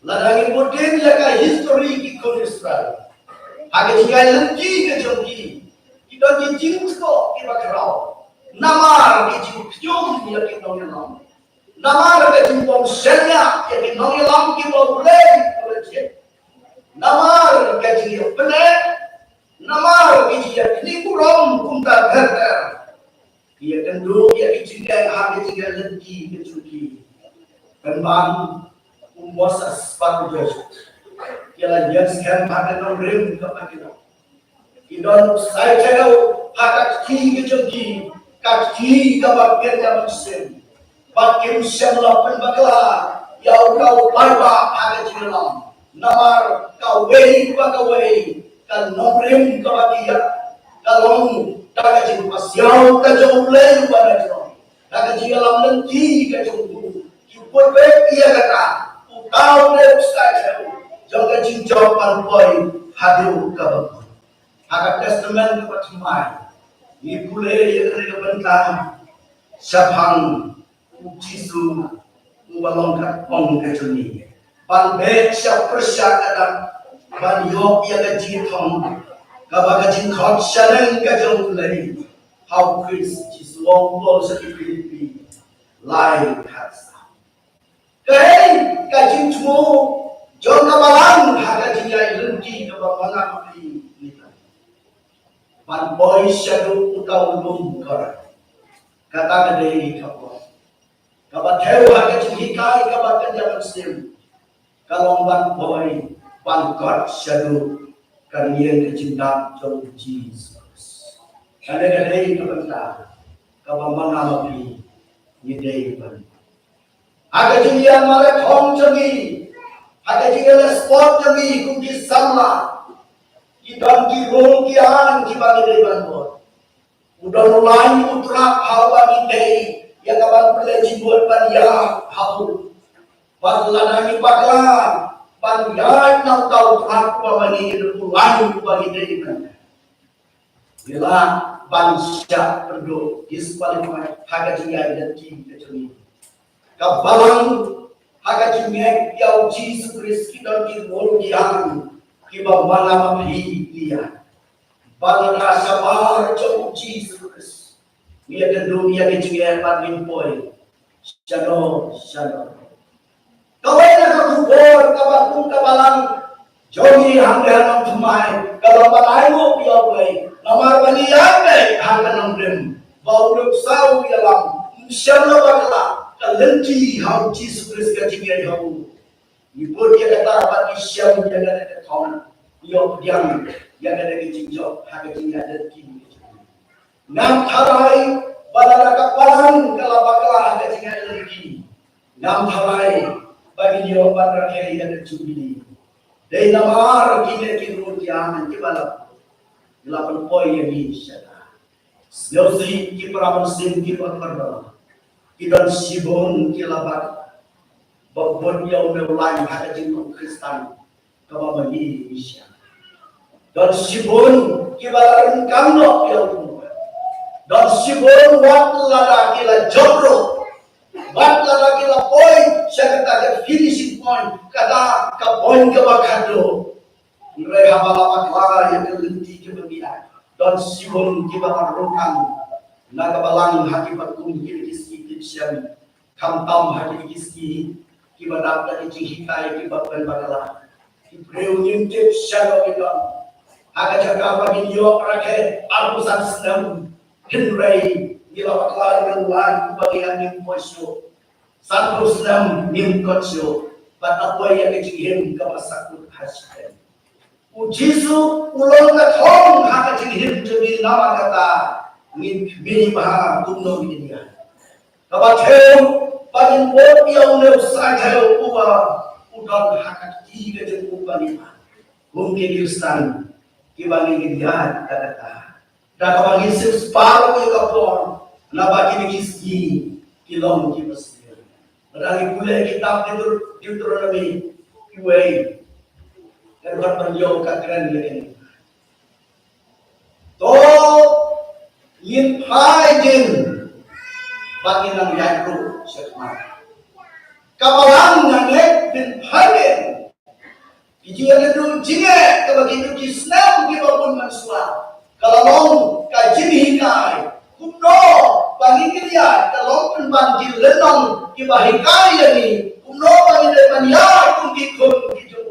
Ladang imoden jaga histori ikon Israel, agak jika lagi kejogi, kita dijingsko kita kerau, namar dijingkjom ya kita nong. Nama kita jempol selnya, jadi nongi lam kita boleh, nama kita jadi benar, nama kita jadi kurang kumta berter. Ia tentu ia izinkan hak izinkan lagi kecuali kembang umwasas sepatu jos. Ia yang sekian pada nomor kepada kita saya tahu hak kaki kecuali kaki kabar kerja musim. Bakim semlapan bakla, yau kau barba ada jilam. Namar kau wei bakawei, kan nomrim ka bagia kalong daga jing pasiau ka jong lei pada jong daga jing alam nanti ka jong ki put be ia kata utau ne usai jauh jaga jing jawapan boy hadu ka bang aga testament ka patumai ni pule ia ka bentang Sapang Jisu Balong kat ong kecuni ban be siap persyak kadang ban yok ia gaji thong kabaga jin khot shaneng ka jong lei how Chris Jisu ong bol sa Filipi lai khatsa kai ka jin thu jong ka balang ha ka jin ai lenti ka ba balang ni ban boy shadow utau lum kara kata kadai kapwa kabat hewa kecil hikai kabat kenjaman Snem kalong ban boy ban God shadow kanian Jingdap Jong Jesus kadai kabanta kabang mangalapi ni day ban aga jingian mare thong changi aga jingian sport changi kungi samla idam ki rong ki an ki bagay ban boy udah mulai utrak hawa ni day yang kapan pelajin buat paniak hapu padla ni bakla paniak nak tahu tak pamani itu mulai bagi day kan bila bangsa perlu disqualify harga jingga dan tim kecil ka balang harga jingga yau Jesus Kristus kita di yang kiba mana mahi dia balang rasa bar jauh Jesus Mia ke dunia ke jingga paling poin shalom kawai nak kubur kabatung kabalang jogi hangga Nongthymmai kalau balai mo piau play namar bani yang hangga Nongthymmai bau duk sau yalam inshallah bakla kalenti hau Jesus Kristus ke jingga hau ibu dia kata bagi syam yang ada ke thong yo yang ada ke jingjok hangga jingga ada ki Nam tharai balala kapalan kala bakla hangga jingga lagi nam tharai bagi dia bandar kiri ada jubili Dei namar kine kirut yang kibalap 8 poin yang disyada. Yosi ki praman sim ki pakarna. Kidan sibon ki labat. Babon yang meulai hada jingong Kristen kabamani isya. Dan sibon ki balaran kamno yang dan sibon wat lada kila jobro. Wat lada kila poin syakata ke finishing point kada ka poin ke bakado. Nilai habala bakla yang kelenti ke bagian dan sibon ki bakarokang naga balang haki patung ki kiski tipsian kamtam haki kiski ki badap dari jihikai ki bapan bagala ki breunyim tipsian ogidan aga jaga bagi yo rakhe alusan Snem hinrai nila bakla yang bagian yang poisyo satu Snem nim kotsyo patapoy yang jihim kabasakut hasken Jisu ulong na thong haka jinghim jodi nama kata ngin mini baha kumno bidia kabatheu pagin pot yang ne usajau uwa udon haka tiga jen upani mungkin Kristen kibagi gidiat kata da kabagi separuh ke kapor na bagi kiski kilong kibasir dari kule kitab Deuteronomy kiwei dan berpenjauh kekeren ini. To yin haidin bagi nang yakru sekmar. Kabalang nangek bin haidin. Ijian itu jinge kabagi itu Snem kibapun mansua. Kalong kajin hikai. Kumno bagi dia kalong penbanjil lenong kibahikai ini. Kumno bagi depan ya kumikun gitu.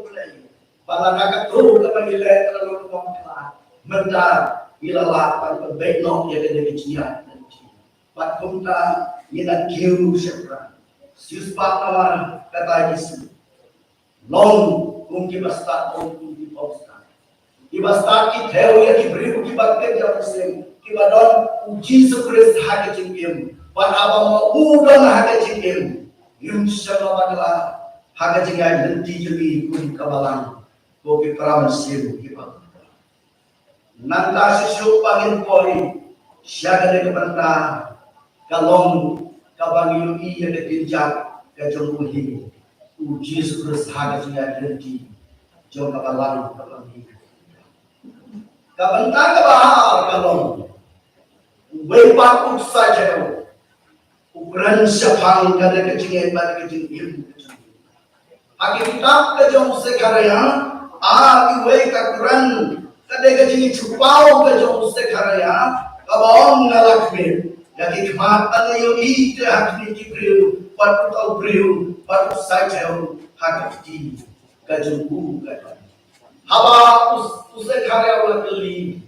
Balang kakak tu kapan nilai terlalu kompleks, mentar ilalah pada baikno yang ada di jiat nanti. Pat kumta ina kiu sepra, siuspat awal kata Yesus. Long kumki bastat kumki postat. Ibastat ki theo ya ki beribu ki bakte jauh sen. Ki badon Yesus Kristus hake jingim. Pat abang udon hake jingim. Inshallah bagla hake jingai nanti jadi kun kabalang. Kopi praman siru kipa. nanda sisyo pagin koi siya kade kebanta kalong kabangiyo iya ke tinjak ke jombuhi Jesus Christ haga siya denti jom kabalang kabangi kabanta kabahar kalong wepak uksa jero ukuran syafang kade kecingin pada kecingin hakikat ke jom sekaraya iwe kakuran kade kecingin cupau ke jom sekaraya kabong ngalakbir jadi kematan yang itu hati kibriu patu tau briu patu sajau hati kajungku kata haba usai karya ulah keli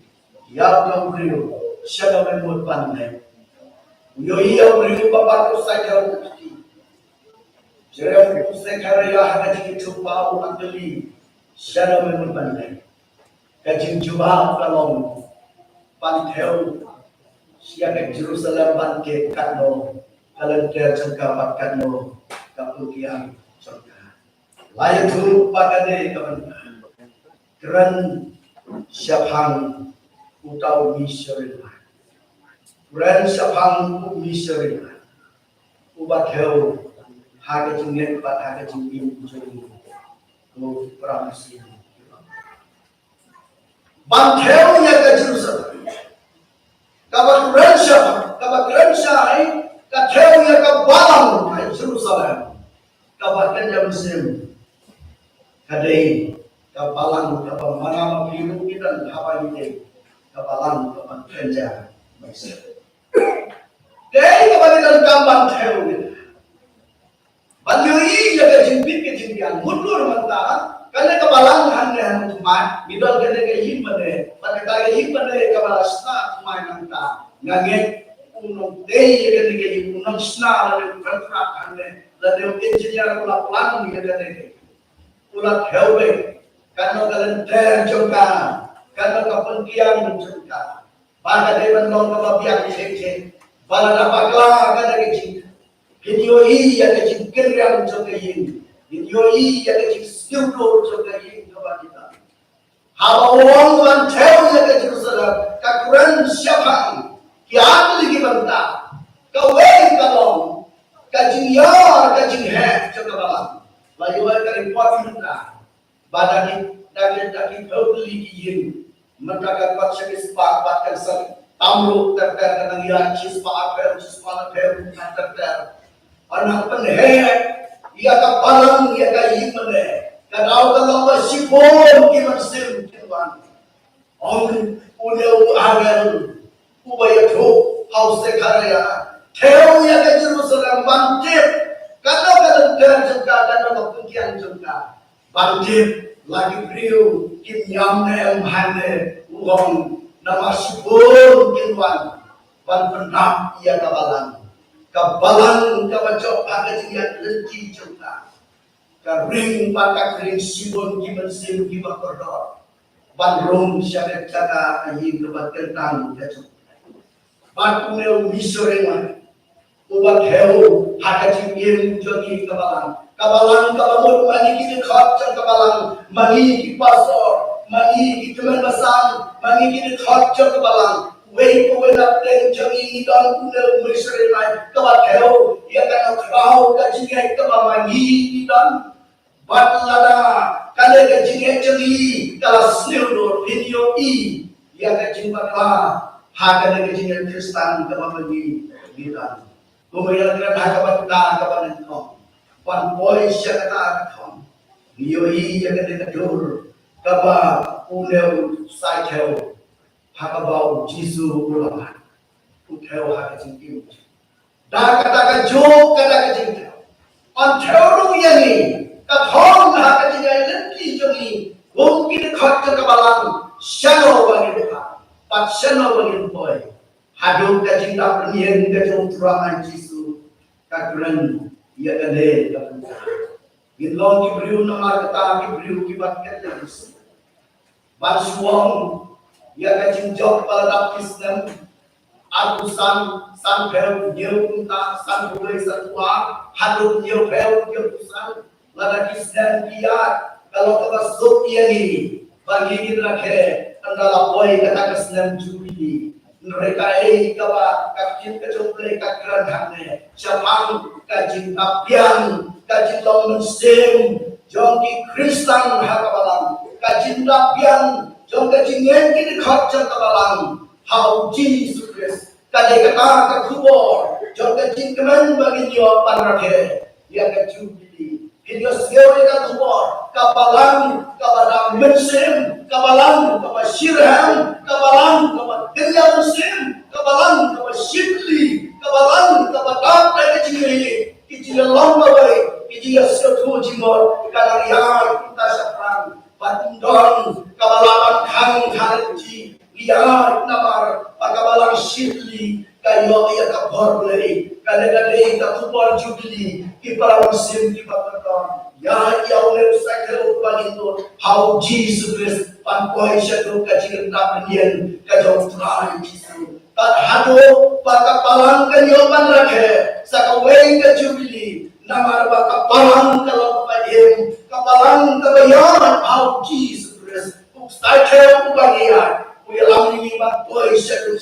ya tau briu siapa membuat pandai yo iya briu patu sajau hati jadi usai karya hati coba ulah keli siapa membuat pandai kajing coba kalau pantau siapa Jerusalem bangkit katno kalender jangka katno kapukian jangka layak turut pakade kawan keren siapang utau miseri keren siapang miseri ubat heo haga jingin pat haga jingin juri ko pramasi bangkeu ya ke Jerusalem kabakuran syai katheu ya ka Balang ai Jerusalem kabakan yang Snem kadai ka Balang ka mana biru kita haba ini ka Balang ka kerja maksud dei kabakan kamban theu banjuri ya ka jimpit ke jimpian mundur manta karena kebalang hanya cuma bidol kena kehidupan mana, pada kehidupan mana kebalasna cuma nanta, ngaget unong day kena kehidupan unong sna lalu kontrak hanya lalu engineer pula plan dia kena pula hewe, karena kalender jongka, karena kepentingan jongka, pada dia menong kebabiak cek, pada dapat kelar kena kecil, video ini yang kecil kerjaan jongka ini. Yoi yang kecil skill juga ini kepada kita. Haba orang tuan tahu yang kecil salah kakuran siapa? Kian lagi bantah. Kau kalong kacing yar kacing head juga balang. Lalu mereka report kita. Badan daki tahu lagi ini. Mereka kuat sekali sepak bahkan sel tamruk terter dengan yang cispa apa terter. Anak penhead. Ia ka Balang ia ka imane kadau kalau masipon kiman sim kiman ong uneu agal ubaya tho house karya theu ia ka Jerusalem bangkit kadau jengka kadau pengkian jengka bangkit lagi priu kim yamne mhane uong namasipon kiman ban penam ia ka Balang kabacok agak jiat lenti jengka karing patak ring sibon kiman sim kiba kordor bandrung syarat jaga ayin kebat kentang kacuk batu neu misorengan ubat heu agak jiat jogi kabalang kabamut mani kini khot jeng kabalang mani ki pasor mani ki teman basang mani kini khot jeng kabalang wei ko na ten jangi dan kunel mesre mai kabat heo ia kan kau ka jingai ka mamani dan batlada kale ka jingai jangi kala snildo video ia ka jingba ka ha kale ka jingai kristan ka mamani dan kumaya kan ha ka batta ka banen ko pan boy syakata ka video ia ka de dur ka ba kunel sai heo hakabau jisu ulama utheu hakajing da kata jo kata kajing on theu yani ka thong hakajing lenti jogi mungkin khat ka Balang shano bagi ka pat shano bagi boy hadu ka Jingdap nien ka jong turangan jisu ka kuran ia kade ka gilong ki briu na kata ki briu ki bat ka jisu ban suang ia kacing jok pada Snem aku san pel nhiều ta san boleh satua hadut nhiều pel nhiều san lada Snem kia kalau kita masuk ia ni bagi Jingrakhe adalah boy kata ke Snem Jubilee. Mereka kakit kecuali kakran haknya. Siapang Jingdap kajin Umsning, Jong Kristen hakabalang, Jingdap Jong kajin kini khotja kabalang. How Jesus Christ kade kata kubor, Jong kajin kemen bagi nyo panrake, dia ke Jubilee. Video sekarang ka kubor, kabalang kabadang Umsning, kabalang kabashirham, kabalang kabadilya Umsning, kabalang kabashibli, kabalang kabadang kajin Kijia lomba baik, kijia setu jimor, kalarian kita sapang, patundon, kabalaman kang liar namar, pakabalang shitli, kayo iya kabor lei, kade kabor Jubilee, kipara musim kipatondon, ya uler sakero palinto, how Jesus Christ, panpoy syadu Jingdap nian, kajong trai Jesus. Hado pakapalang kanyo panrake sa kaway ka Jubilee namar pakapalang kalau papadiem kapalang kabayan of Jesus Christ ukstake ubangian uyalam ni magpoy syadu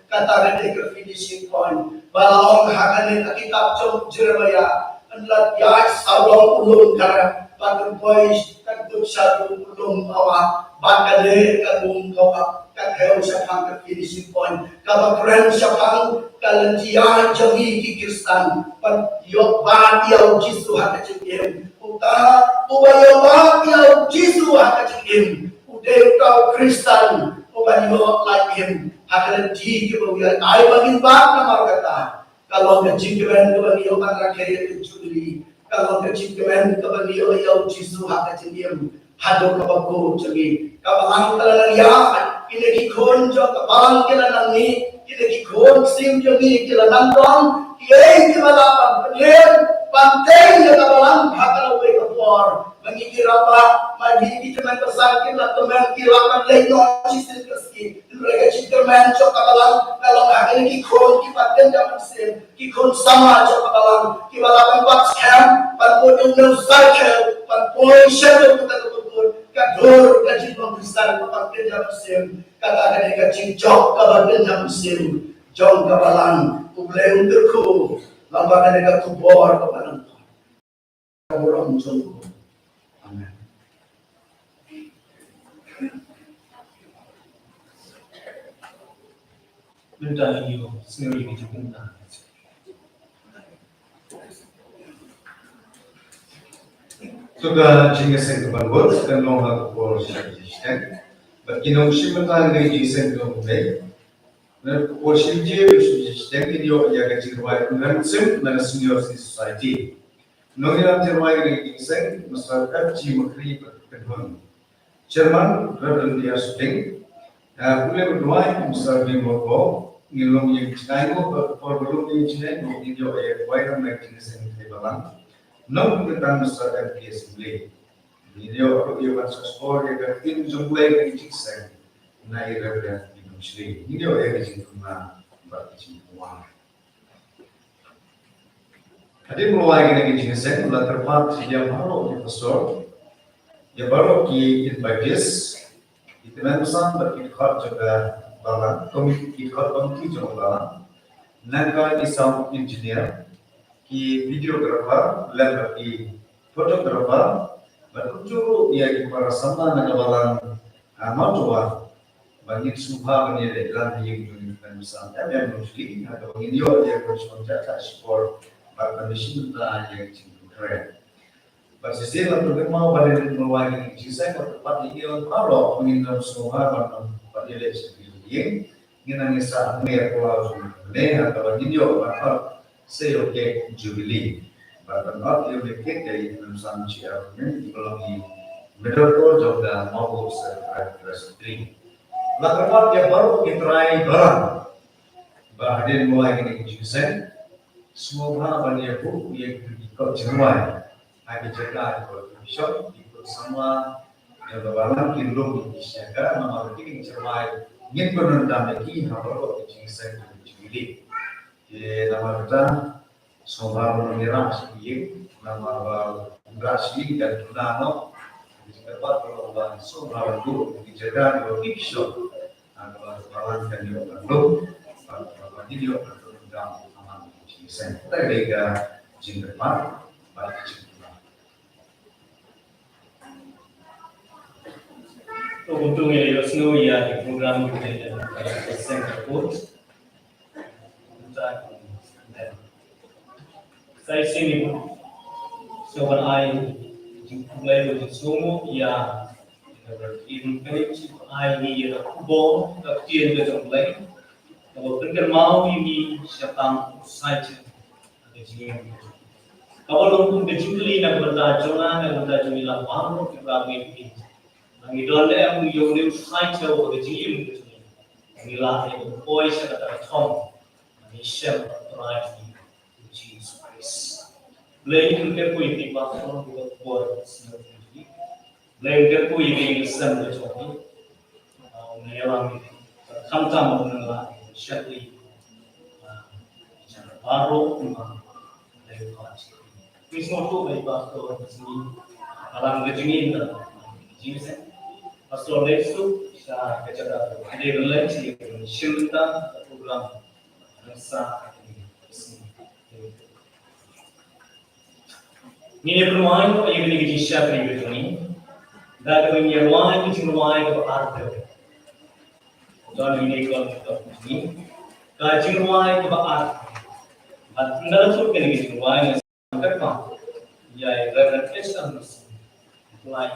kata rede ke finishing point Balang hakanin kitab Jong Jeremiah anlat ya sawang ulun kara pagpoy kadut syadu ulun awa bakade kadung kawa kakeo siapang ke finishing point kabakren siapang kalenjia jami ki Kristen pan yok ba diau Jisu hakacikim uta ubayo ba diau Jisu hakacikim ude kau Kristen ubayo like him hakalenji ke bawian ai bagin ba namar kata kalau kecingkemen ke bagiyo panrakhe ke Jubilee kalau kecingkemen ke bagiyo yau Jisu hakacikim hado kabago jami kabalang talalang yan kini kikon jo kabalang kila nangi kini kikon sim jo ni kila nandong kiyay kimalapan penyen pantay ya kabalang hakalawe kapor mangikirapa magigit man pasakit na tumen kirapan leno chisin kaski mereka cintaman jo kabalang kalau hakini kikon kipaten jaman sim kikon sama jo kabalang kimalapan patsam panpon yung cycle panpon shadow kita kador kajin pembesar pakai jam sim kata ada kajin jok kabadan jam sim jong kabalang ublay untukku lambang ada kubor kabalang kaburang jong amen minta iyo sendiri juga Sudah jingaseng kebangun dan nongha kubor syajistan. Bagi nong simatan dari jingaseng kebangun, dan kubor syajistan ini yo ya kecilwai mengansem dan senior society. Nongiram terwai dari jingaseng masyarakat jimakri kebangun. Chairman Reverend Dia Suding, boleh berdoa misal di Moko, ngilong yang cinaingo berbelum yang cinaingo ini yo ya kuai ramai jingaseng di Balang. Nong tentang masyarakat di Assembly. Video aku dia masuk sekolah dia tim jumlah yang diciksa. Naik referensi di Muslim. Video yang diciksa berarti semua. Hadir mulai dengan diciksa mulai terpat sejak baru di pastor. Ya baru ki invites. Itu pesan berikut juga Balang. Komiti juga Balang. Nangka di sound engineer. Ki videographer, lalu ki fotografer, berkunjung ia di para sama nagawalan amatua, bagi subha menjadi dalam yang dan misalnya yang muslim atau ini dia bersemangat support kondisi kita yang keren. Bersisi lalu mau pada meluai kisah tempat ini kalau mengingat subha pada dia sendiri, ingin nisa mer pulau Sumber atau ini apa saya oke Jubilee, bahkan not you make dari perusahaan CR ini di middle juga mau Presbyterian. Lakukan yang baru kita Balang, bahagian mulai ini jusen, semua banyak buku yang ikut jenuai, ada jaga ikut bishop, ikut sama yang Balang kindung di siaga, nama lagi jenuai, ingin penendam lagi harus jusen Jubilee. Nama kita semua mengira sedikit nama berasli dan tunano dapat berubah soal guru dijaga dua pixel atau balang dan dua kandung atau video atau dalam aman jisen terlega Jingdap baik Jingdap. Untungnya ya snow ya di program kita persen tersebut. Saya sini seorang ayah mulai dari semua ya berarti ayah ini ya kubur kecil dengan lain. Kalau benar mau ini siapa saja ada jiran. Kalau untuk kecil nak bertajuan nak bertajuan lawan kita ini. Ang idol ang yung saja o kecil itu. Ang ilah itu boy sa katakan ang isya drive Jesus Christ. Lain ke कोई भी बात हो वो और समझिए lain ke कोई भी समझ होगी उन्हें वांग खमता मनला शक्ति बारो lain बात इसमें तो भाई बात तो इसमें alam kejengin Jesus Pastor Lesu sa kecada ada relasi cinta program rasa ini perumahan itu yang ini kisah pribadi ini dah penyerwaan itu perumahan itu arti dan ini kalau ini kajirwaan itu arti dalam surat ini perumahan yang terkait ya representasi mulai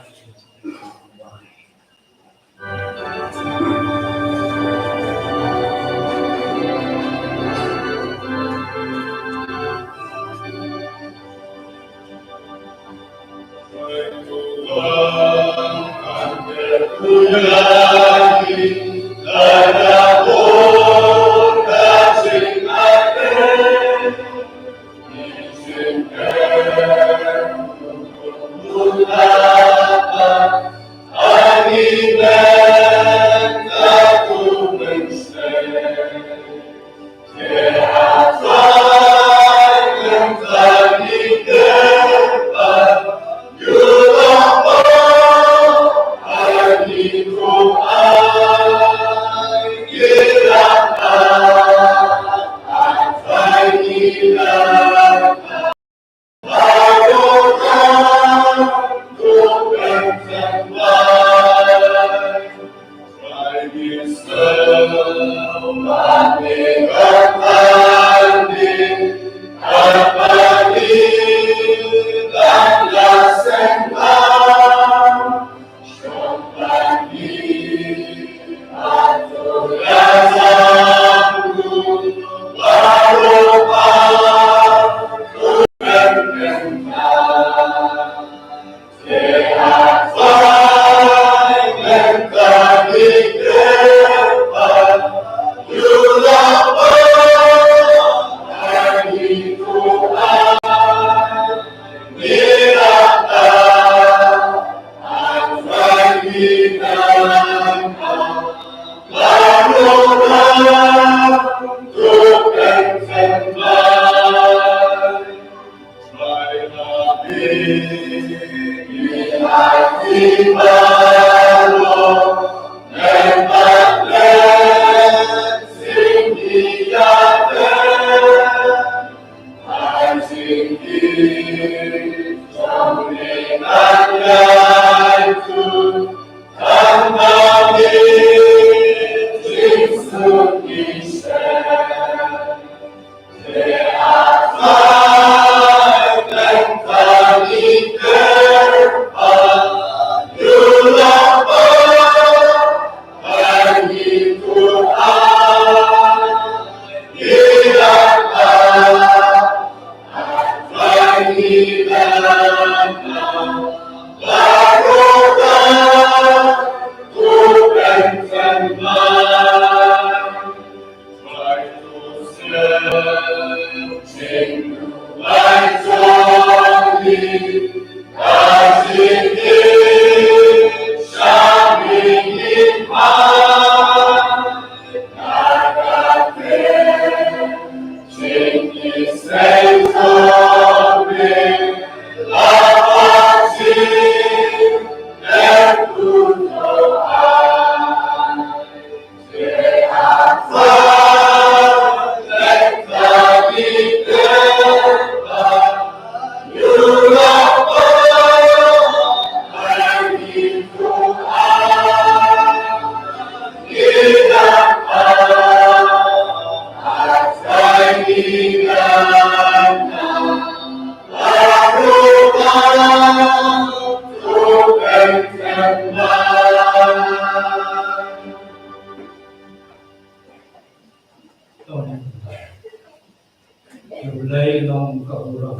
Mulai long kaburang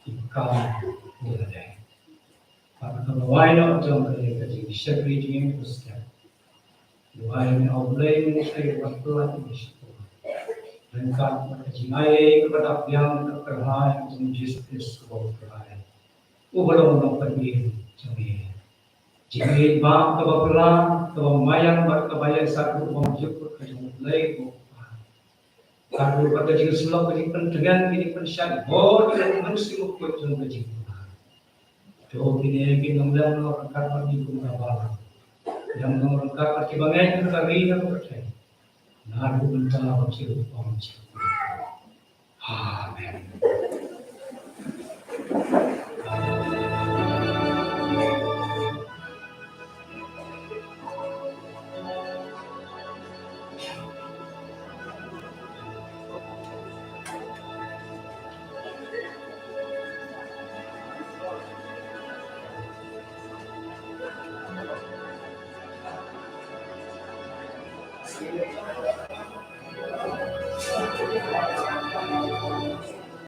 ikam nilai. Para kawai na jong kali kaji syakri jing kusya. Luai na ulai ni ay waktuan ni syukur. Lengkap kaji ay kepada yang terkehai jong justice kau terkehai. Ubalong nong pergi jong ini. Jing bang kabapelang kabamayang berkebaya satu mengjemput kajong ulai ko. Kalau pada jika sulap kajing pendengan kini pensyak bor dengan manusia mukul jong kajing. Jo kini ngamlan orang kata di guna Balang. Yang orang kata kibangai kita kari yang percaya. Naru bentala kecil pamci. Amen.